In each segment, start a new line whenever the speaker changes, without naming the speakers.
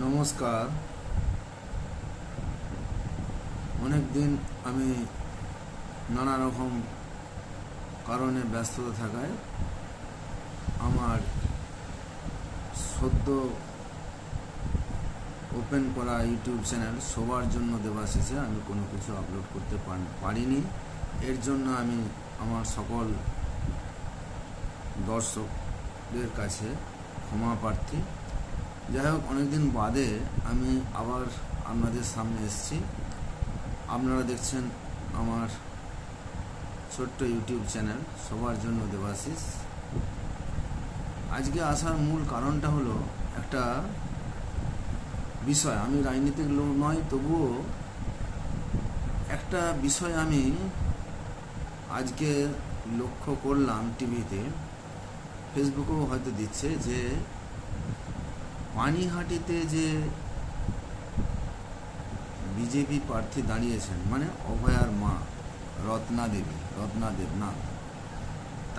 নমস্কার। অনেক দিন আমি নানা রকম কারণে ব্যস্ততা থাকায় আমার সদ্য ওপেন করা ইউটিউব চ্যানেল সবার জন্য দেবাশিসে আমি কোনো কিছু আপলোড করতে পারিনি। এর জন্য আমি আমার সকল দর্শকদের কাছে ক্ষমা প্রার্থী। যাই হোক, অনেকদিন বাদে আমি আবার আপনাদের সামনে এসেছি। আপনারা দেখছেন আমার ছোট্ট ইউটিউব চ্যানেল সবার জন্য দেবাশিস। আজকে আসার মূল কারণটা হলো একটা বিষয়। আমি রাজনীতিক লোক নয়, তবুও একটা বিষয় আমি আজকে লক্ষ্য করলাম টিভিতে, ফেসবুকেও হয়তো দিচ্ছে, যে পানিহাটিতে যে বিজেপি প্রার্থী দাঁড়িয়েছেন, মানে অভয়ার মা রত্না দেবনাথ,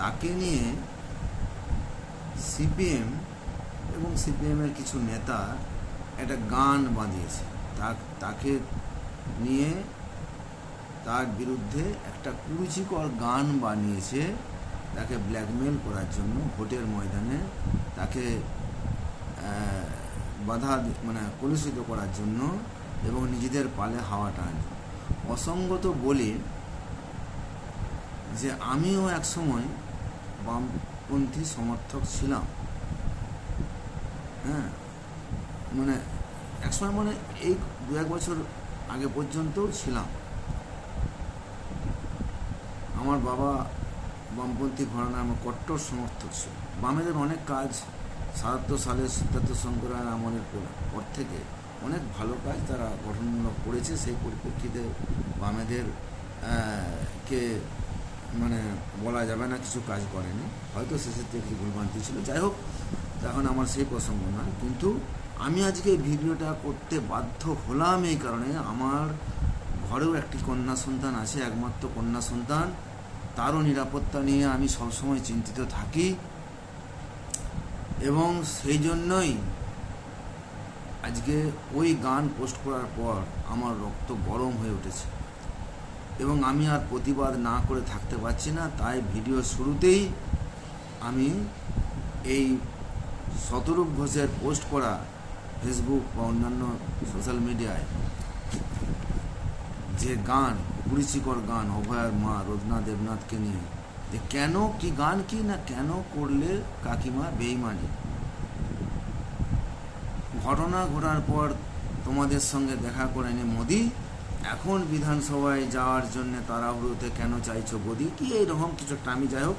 তাকে নিয়ে সিপিএম এবং সিপিএমের কিছু নেতা একটা গান বাঁধিয়েছে। তাকে নিয়ে তার বিরুদ্ধে একটা কুরুচিকর গান বানিয়েছে, তাকে ব্ল্যাকমেল করার জন্য, ভোটের ময়দানে তাকে কলুষিত করার জন্য এবং নিজেদের পালে হাওয়া টানার জন্য। অসঙ্গত বলি যে আমিও একসময় বামপন্থী সমর্থক ছিলাম। হ্যাঁ, একসময় এই 2-1 বছর আগে পর্যন্তও ছিলাম। আমার বাবা বামপন্থী ঘরানার আমার কট্টর সমর্থক ছিল। বামেদের অনেক কাজ ৭৭ সালে সিদ্ধার্থ শঙ্করের আমলের পর থেকে অনেক ভালো কাজ তারা গঠনমূলক করেছে। সেই পরিপ্রেক্ষিতে বামেদের কে বলা যাবে না কিছু কাজ করেনি, হয়তো শেষের থেকে কিছু ভুলভ্রান্তি ছিল। যাই হোক, এখন আমার সেই প্রসঙ্গ না। কিন্তু আমি আজকে ভিডিওটা করতে বাধ্য হলাম এই কারণে, আমার ঘরেও একটি কন্যা সন্তান আছে, একমাত্র কন্যা সন্তান। তারও নিরাপত্তা নিয়ে আমি সবসময় চিন্তিত থাকি এবং সেই জন্যই আজকে ওই গান পোস্ট করার পর আমার রক্ত গরম হয়ে উঠেছে এবং আমি আর প্রতিবাদ না করে থাকতে পারছি না। তাই ভিডিও শুরুতেই আমি এই শতরূপ ঘোষের পোস্ট করা ফেসবুক বা অন্যান্য সোশ্যাল মিডিয়ায় যে গান, কুরুচিকর গান অভয়ার মা রত্না দেবনাথকে নিয়ে, যে কেন, কি গান, কি না কেন করলে কাকিমা বেইমানি। ঘটনা ঘটার পর তোমাদের সঙ্গে দেখা করেনি মোদি, এখন বিধানসভায় যাওয়ার জন্য তাড়াহুড়োতে কেন চাইছো বদি, কি এইরকম কিছু একটা। আমি যাই হোক,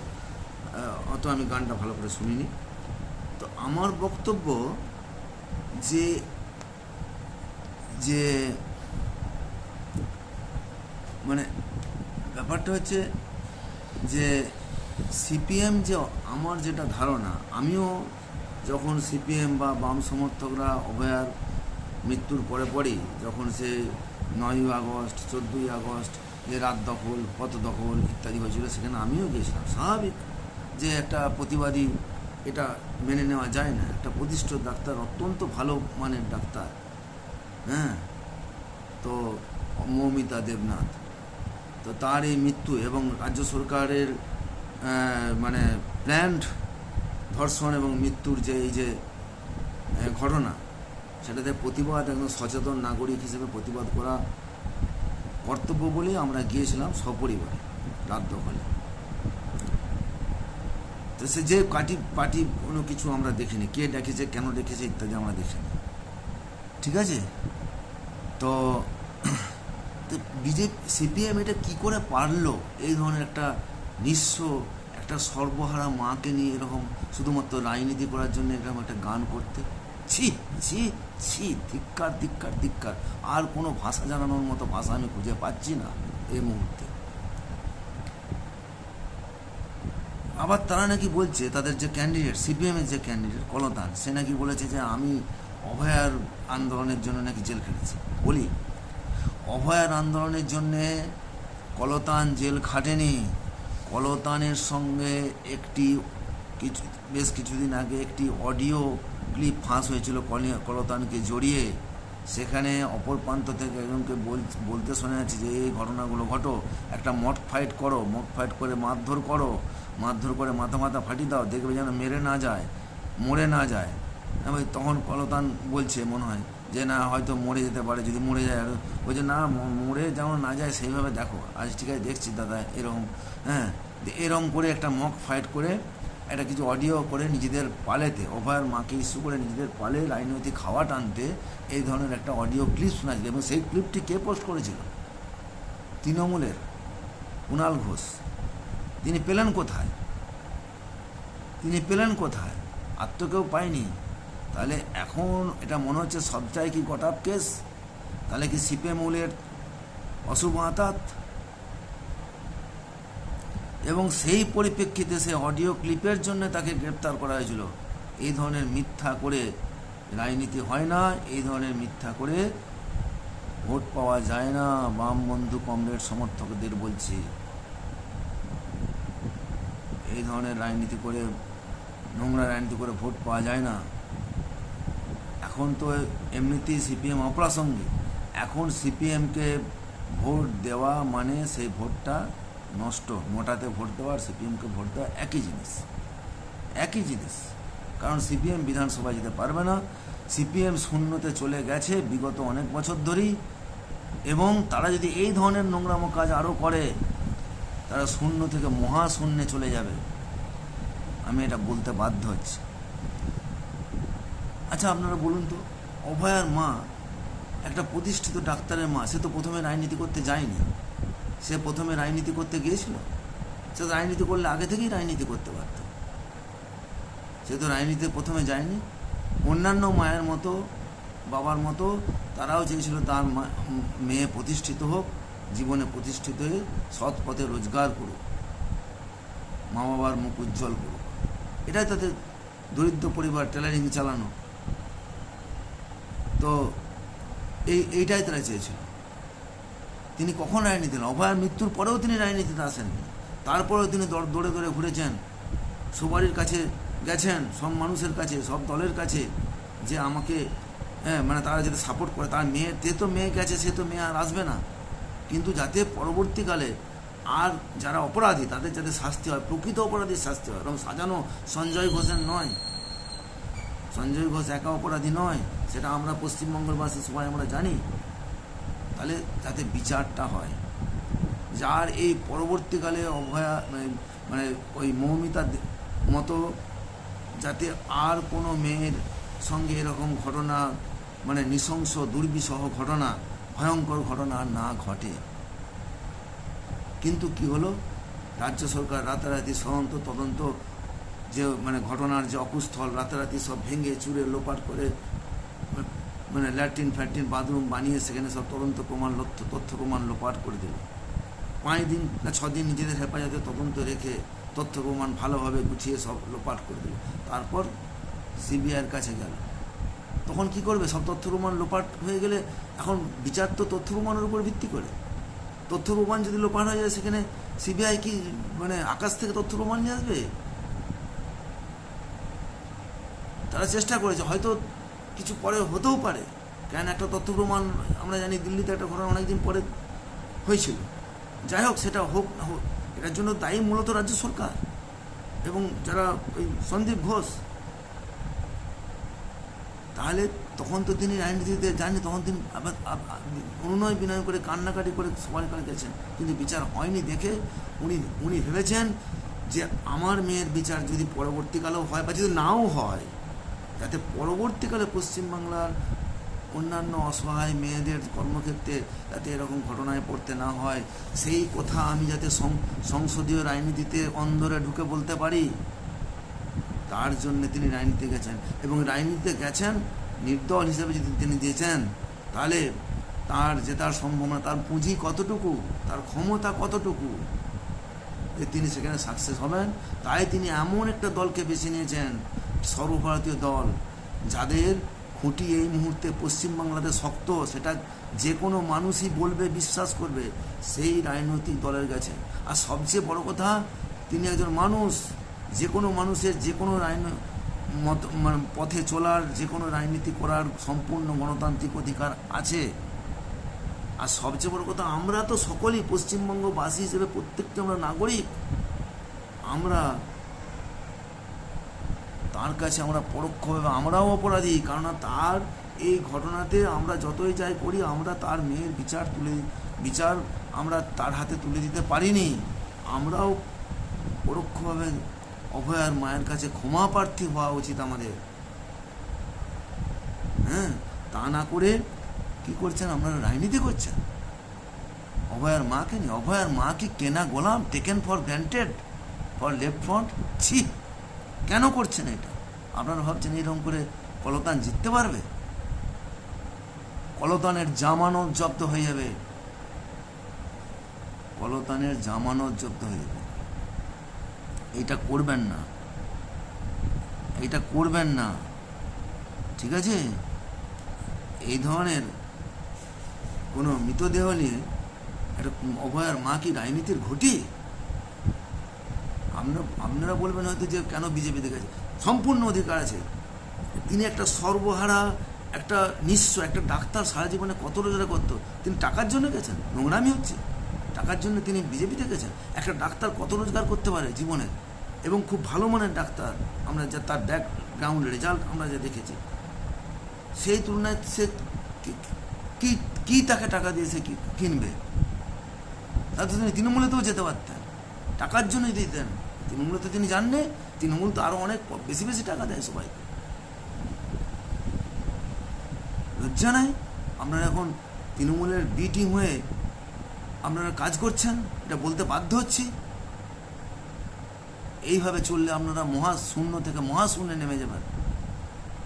অত আমি গানটা ভালো করে শুনিনি। তো আমার বক্তব্য যে যে ব্যাপারটা হচ্ছে যে সিপিএম, যে আমার যেটা ধারণা, আমিও যখন সিপিএম বা বাম সমর্থকরা অভয়ার মৃত্যুর পরেই যখন সে 9ই আগস্ট 14ই আগস্ট যে রাত দখল, পথ দখল ইত্যাদি হয়েছিল, সেখানে আমিও গিয়েছিলাম। স্বাভাবিক যে একটা প্রতিবাদী, এটা মেনে নেওয়া যায় না। একটা প্রতিষ্ঠিত ডাক্তার, অত্যন্ত ভালো মানের ডাক্তার, হ্যাঁ, তো মৌমিতা দেবনাথ, তো তার এই মৃত্যু এবং রাজ্য সরকারের প্ল্যান্ড ধর্ষণ এবং মৃত্যুর যে এই যে ঘটনা, সেটাতে প্রতিবাদ, একদম সচেতন নাগরিক হিসেবে প্রতিবাদ করা কর্তব্য বলেই আমরা গিয়েছিলাম সপরিবারে রাত দখলে। তো সে যে পার্টি কোনো কিছু আমরা দেখিনি, কে ডেকেছে, কেন ডেকেছে ইত্যাদি আমরা দেখিনি, ঠিক আছে। তো বিজেপি সিপিএম এটা কি করে পারলো এই ধরনের একটা নিঃস্ব, একটা সর্বহারা মাকে নিয়ে এরকম শুধুমাত্র রাজনীতি করার জন্য এরকম একটা গান করতে? ছি ছি ছি, ধিক্কার ধিক্কার ধিক্কার। আর কোনো ভাষা জানানোর মতো ভাষা আমি খুঁজে পাচ্ছি না এই মুহূর্তে। আবার তারা নাকি বলছে, তাদের যে ক্যান্ডিডেট, সিপিএমের যে ক্যান্ডিডেট কলতান, সে নাকি বলেছে যে আমি অভয়ার আন্দোলনের জন্য নাকি জেল খেটেছি। বলি, অভয়ার আন্দোলনের জন্যে কলতান জেল খাটেনি। কলতানের সঙ্গে বেশ কিছুদিন আগে একটি অডিও ক্লিপ ফাঁস হয়েছিল কলতানকে জড়িয়ে, সেখানে অপর প্রান্ত থেকে একজনকে বলতে শোনা যাচ্ছে যে এই ঘটনাগুলো ঘটো, একটা মক ফাইট করো, মক ফাইট করে মারধর করো, মারধর করে মাথা মাথা ফাটিয়ে দাও, দেখবে যেন মেরে না যায়, মরে না যায়। তখন কলতান বলছে মনে হয় যে না হয়তো মরে যেতে পারে, যদি মরে যায়। আর বলছে না, মরে যেমন না যায় সেইভাবে দেখো। আজ ঠিক আছে দেখছি দাদা এরকম, হ্যাঁ এরকম করে একটা মক ফাইট করে একটা কিছু অডিও করে নিজেদের পালেতে, অভয়ের মাকে ইস্যু করে নিজেদের পালে রাজনৈতিক খাওয়া টানতে এই ধরনের একটা অডিও ক্লিপ শোনা যায়। এবং সেই ক্লিপটি কে পোস্ট করেছিল? তৃণমূলের কুণাল ঘোষ। তিনি পেলেন কোথায়? আর তো কেউ পায়নি। তাহলে এখন এটা মনে হচ্ছে সবটাই কি গট আপ কেস? তাহলে কি সিপিএমউলের অশুভ আঁতাত? এবং সেই পরিপ্রেক্ষিতে সে অডিও ক্লিপের জন্য তাকে গ্রেপ্তার করা হয়েছিল। এই ধরনের মিথ্যা করে রাজনীতি হয় না, এই ধরনের মিথ্যা করে ভোট পাওয়া যায় না। বাম বন্ধু কমরেড সমর্থকদের বলছি, এই ধরনের রাজনীতি করে, নোংরা রাজনীতি করে ভোট পাওয়া যায় না। এখন তো এমনিতেই সিপিএম অপ্রাসঙ্গিক। এখন সিপিএমকে ভোট দেওয়া মানে সেই ভোটটা নষ্ট। মোটাতে ভোট দেওয়া আর সিপিএমকে ভোট দেওয়া একই জিনিস। কারণ সিপিএম বিধানসভায় যেতে পারবে না। সিপিএম শূন্যতে চলে গেছে বিগত অনেক বছর ধরেই। এবং তারা যদি এই ধরনের নোংরামো কাজ আরও করে, তারা শূন্য থেকে মহাশূন্যে চলে যাবে। আমি এটা বলতে বাধ্য হচ্ছি। আচ্ছা আপনারা বলুন তো, অভয়ার মা একটা প্রতিষ্ঠিত ডাক্তারের মা, সে তো প্রথমে রাজনীতি করতে যায়নি। সে প্রথমে রাজনীতি করতে গিয়েছিল? সে তো রাজনীতি করলে আগে থেকেই রাজনীতি করতে পারত। সে তো রাজনীতিতে প্রথমে যায়নি। অন্যান্য মায়ের মতো, বাবার মতো তারাও চেয়েছিল তার মেয়ে প্রতিষ্ঠিত হোক, জীবনে প্রতিষ্ঠিত হয়ে সৎ পথে রোজগার করুক, মা বাবার মুখ উজ্জ্বল করুক। এটাই তাদের দরিদ্র পরিবার, টেলারিং চালানো। তো এইটাই তারা চেয়েছিল। তিনি কখন রাজনীতি নেন? অভয়ার মৃত্যুর পরেও তিনি রাজনীতিতে আসেননি। তারপরেও তিনি দৌড়ে দৌড়ে ঘুরেছেন, সবারই কাছে গেছেন, সব মানুষের কাছে, সব দলের কাছে, যে আমাকে মানে তারা যাতে সাপোর্ট করে। তার মেয়ে, তো মেয়ে গেছে, সে তো মেয়ে আর আসবে না, কিন্তু যাতে পরবর্তীকালে আর যারা অপরাধী তাদের যাতে শাস্তি হয়, প্রকৃত অপরাধীর শাস্তি হয়। এবং সাজানো সঞ্জয় ঘোষের নয়, সঞ্জয় ঘোষ একা অপরাধী নয়, সেটা আমরা পশ্চিমবঙ্গবাসী সবাই আমরা জানি। তাহলে যাতে বিচারটা হয়, যার এই পরবর্তীকালে অভয়া মানে ওই মৌমিতার মতো যাতে আর কোনো মেয়ের সঙ্গে এরকম ঘটনা, মানে নৃশংস দুর্বিষহ ঘটনা, ভয়ঙ্কর ঘটনা না ঘটে। কিন্তু কি হলো, রাজ্য সরকার রাতারাতি তদন্ত যে মানে ঘটনার যে অকুস্থল, রাতারাতি সব ভেঙে চুরে লোপাট করে, মানে ল্যাট্রিন ফ্যাট্রিন বাথরুম বানিয়ে সেখানে সব তদন্ত প্রমাণ, তথ্য প্রমাণ লোপাট করে দিল। 5 দিন না 6 দিন নিজেদের হেফাজতে তদন্ত রেখে তথ্য প্রমাণ ভালোভাবে গুছিয়ে সব লোপাট করে দিল। তারপর সিবিআইয়ের কাছে গেল। তখন কি করবে? সব তথ্য প্রমাণ লোপাট হয়ে গেলে এখন বিচার তো তথ্য প্রমাণের উপর ভিত্তি করে। তথ্য প্রমাণ যদি লোপাট হয়ে যায়, সেখানে সিবিআই কি মানে আকাশ থেকে তথ্য প্রমাণ নিয়ে আসবে? তারা চেষ্টা করেছে, হয়তো কিছু পরে হতেও পারে। কেন একটা তথ্য প্রমাণ আমরা জানি দিল্লিতে একটা ঘটনা অনেকদিন পরে হয়েছিল। যাই হোক, সেটা হোক না হোক, এটার জন্য দায়ী মূলত রাজ্য সরকার এবং যারা ওই সন্দীপ ঘোষ। তাহলে তখন তো তিনি রাজনীতিতে যাননি, তখন তিনি আবার অনুনয় বিনয় করে কান্নাকাটি করে সবার কাছে গেছেন, কিন্তু বিচার হয়নি দেখে উনি ভেবেছেন যে আমার মেয়ের বিচার যদি পরবর্তীকালেও হয় বা যদি নাও হয়, যাতে পরবর্তীকালে পশ্চিমবাংলার অন্যান্য অসহায় মেয়েদের কর্মক্ষেত্রে যাতে এরকম ঘটনায় পড়তে না হয়, সেই কথা আমি যাতে সংসদীয় রাজনীতিতে অন্দরে ঢুকে বলতে পারি, তার জন্য তিনি রাজনীতিতে গেছেন। এবং রাজনীতিতে গেছেন নির্দল হিসেবে যদি তিনি দিয়েছেন, তাহলে তার জেতার সম্ভাবনা, তার পুঁজি কতটুকু, তার ক্ষমতা কতটুকু, যে তিনি সেখানে সাকসেস হবেন। তাই তিনি এমন একটা দলকে বেছে নিয়েছেন, সর্বভারতীয় দল, যাদের খুঁটি এই মুহূর্তে পশ্চিমবাংলাতে শক্ত, সেটা যে কোনো মানুষই বলবে, বিশ্বাস করবে, সেই রাজনৈতিক দলের কাছে। আর সবচেয়ে বড় কথা, তিনি একজন মানুষ, যে কোনো মানুষের যে কোনো মত মানে পথে চলার, যে কোনো রাজনীতি করার সম্পূর্ণ গণতান্ত্রিক অধিকার আছে। আর সবচেয়ে বড় কথা, আমরা তো সকলেই পশ্চিমবঙ্গবাসী হিসেবে প্রত্যেকটা আমরা নাগরিক। আমরা তার কাছে আমরা পরোক্ষভাবে আমরাও অপরাধী, কেননা তার এই ঘটনাতে আমরা যতই যাই করি, আমরা তার মেয়ের বিচার আমরা তার হাতে তুলে দিতে পারিনি। আমরাও পরোক্ষভাবে অভয়ার মায়ের কাছে ক্ষমা প্রার্থী হওয়া উচিত আমাদের। হ্যাঁ, তা না করে কি করছেন আপনারা? রাজনীতি করছেন অভয়ার মাকে নিয়ে। অভয়ার মা কি কেনা গোলাম, taken for granted for Left Front? ছি, কেন করছেন এটা? আপনারা ভাবছেন এরকম করে কলতান জিততে পারবে? কলতানের জামানত জব্দ হয়ে যাবে, কলতানের জামানত জব্দ হয়ে যাবে। এটা করবেন না, এটা করবেন না, ঠিক আছে? এই ধরনের কোনো মৃতদেহ নিয়ে একটা অভয়ার মা কি রাজনীতির ঘটি? আপনারা বলবেন হয়তো যে কেন বিজেপি গেছে, সম্পূর্ণ অধিকার আছে। তিনি একটা সর্বহারা, একটা নিঃস্ব, একটা ডাক্তার সারা জীবনে কত রোজগার করতো, তিনি টাকার জন্য গেছেন? নোংরামি হচ্ছে। টাকার জন্য তিনি বিজেপিতে গেছেন? একটা ডাক্তার কত রোজগার করতে পারে জীবনে, এবং খুব ভালো মানের ডাক্তার, আমরা যা তার ব্যাকগ্রাউন্ড রেজাল্ট আমরা যা দেখেছি, সেই তুলনায় সে কি তাকে টাকা দিয়ে সে কিনবে? তাতে তিনি তৃণমূলেতেও যেতে পারতেন, টাকার জন্যই দিতেন। তৃণমূলেতে তিনি জাননে, তৃণমূল তো আরও অনেক বেশি বেশি টাকা দেয় সবাইকে। লজ্জা নাই? আপনারা এখন তৃণমূলের বি টিম হয়ে আপনারা কাজ করছেন, এটা বলতে বাধ্য হচ্ছি। এইভাবে চললে আপনারা মহাশূন্য থেকে মহাশূন্যে নেমে যাবেন,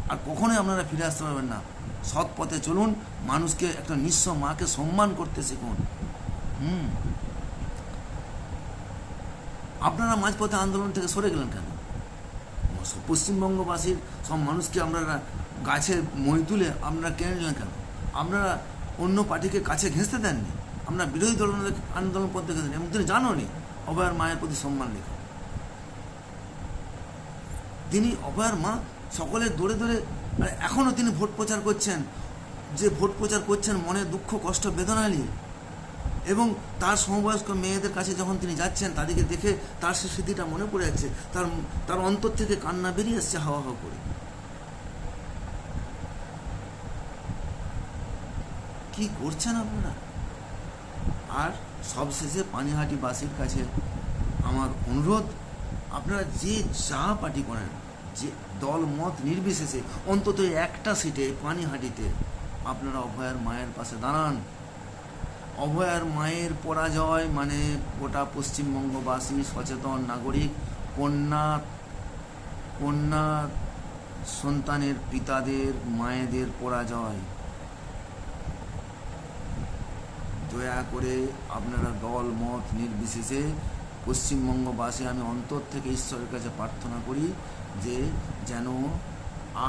আর কখনোই আপনারা ফিরে আসতে পারবেন না। সৎ পথে চলুন, মানুষকে, একটা নিঃস্ব মাকে সম্মান করতে শিখুন। আপনারা মাঝপথে আন্দোলন থেকে সরে গেলেন কেন? পশ্চিমবঙ্গবাসীর সব মানুষকে আপনারা গাছে মই তুলে আপনারা কেনে নিলেন কেন? আপনারা অন্য পার্টিকে কাছে ঘেঁচতে দেননি, আপনারা বিরোধী দলের আন্দোলন করতে গেছেন, এবং তিনি জানোনি অভয়ার মায়ের প্রতি সম্মান রেখে। তিনি অভয়ার মা সকলের দৌড়ে দৌড়ে, এখনও তিনি ভোট প্রচার করছেন, যে ভোট প্রচার করছেন মনে দুঃখ, কষ্ট, বেদনা নিয়ে, এবং তার সমবয়স্ক মেয়েদের কাছে যখন তিনি যাচ্ছেন, তাদেরকে দেখে তার সে স্মৃতিটা মনে পড়ে যাচ্ছে, তার অন্তর থেকে কান্না বেরিয়ে আসছে হাওয়া হাওয়া করে। কি করছেন আপনারা? আর সবশেষে পানিহাটিবাসীর কাছে আমার অনুরোধ, আপনারা যে যা পার্টি করেন, যে দল মত নির্বিশেষে, অন্তত একটা সিটে পানিহাটিতে আপনারা অভয়ার মায়ের পাশে দাঁড়ান। অভয়ার মায়ের পরাজয় মানে গোটা পশ্চিমবঙ্গবাসী সচেতন নাগরিক, কন্যা সন্তানের পিতাদের, মায়েদের পরাজয়। দয়া করে আপনারা দল মত নির্বিশেষে, পশ্চিমবঙ্গবাসী, আমি অন্তর থেকে ঈশ্বরের কাছে প্রার্থনা করি যে যেন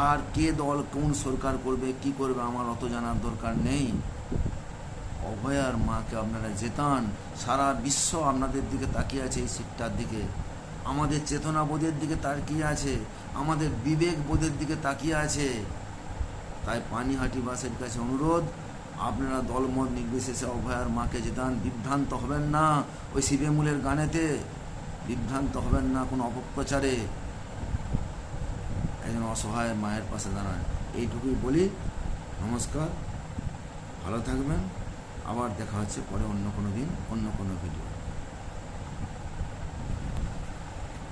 আর কে দল কোন সরকার করবে, কি করবে, আমার অত জানার দরকার নেই। অভয়ার মাকে আপনারা জেতান। সারা বিশ্ব আপনাদের দিকে তাকিয়ে আছে, এই সিটটার দিকে। আমাদের চেতনাবোধের দিকে তাকিয়ে আছে, আমাদের বিবেক বোধের দিকে তাকিয়ে আছে। তাই পানিহাটিবাসীর কাছে অনুরোধ, আপনারা দলমত নির্বিশেষে অভয়ার মাকে জেতান। বিভ্রান্ত হবেন না ওই শিবেমূলের গানেতে, বিভ্রান্ত হবেন না কোনো অপপ্রচারে। একজন অসহায় মায়ের পাশে দাঁড়ান, এইটুকুই বলি। নমস্কার, ভালো থাকবেন। আবার দেখা হচ্ছে পরে অন্য কোনো দিন, অন্য কোনো ভিডিও।